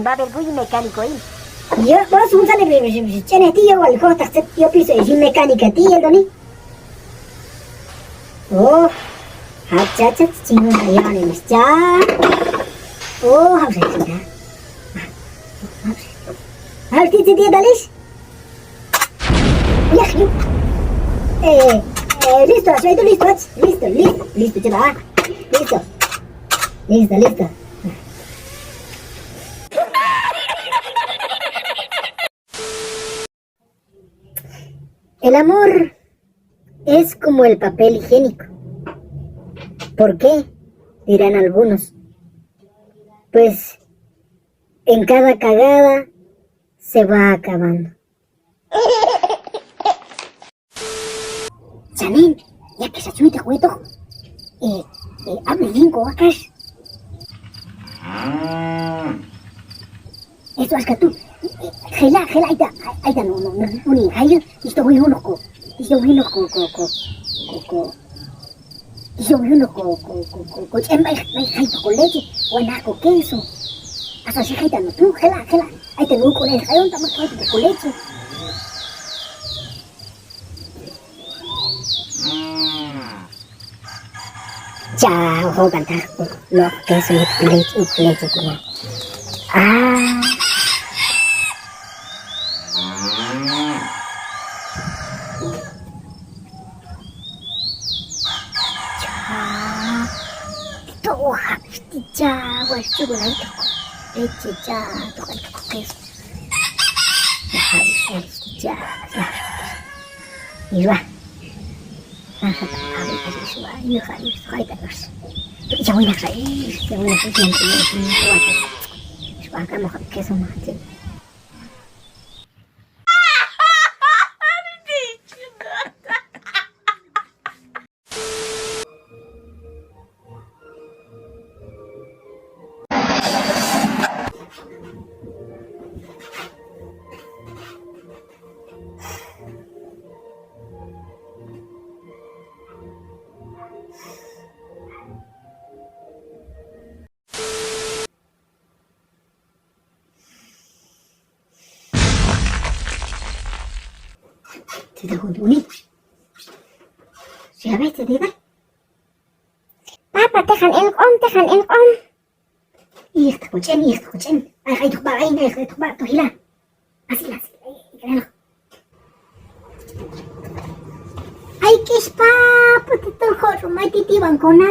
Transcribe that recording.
Babel Buy mecánico y. Yo, vos un sale chene tío o el costa yo piso y sin mecánica tío Doni. Oh, hacha chingo ya ne misja. Oh, how's it? How's it dia dalis? Ya, listo, suelto listo, listo, chaval. Listo. El amor es como el papel higiénico. ¿Por qué? Dirán algunos. Pues en cada cagada se va acabando. Janine, ya que se chuita jueto, hable lingo acá. Esto es que tú, gela, aita no, uni, hayo, isto voy uno ko, chemba, haito con leche, o naco queso, hasta si haita no, tú, gela, aita no con leche, hayo, estamos con leche. Ya, ojo, cantar, no, queso y leche, como. Ah. Toja, ya, guay, chocolate, leche, ya, toca queso. Ya. Y va. Ya voy a salir, acá mejor queso más. Te hunit. Siapa itu dia? Papa tekan elkom. Iya, tak kucing. Ay, itu bagai ini, itu bak tu hilang. Asila. Ikan. Ay, kis papa tu kau rumah titi bangkona.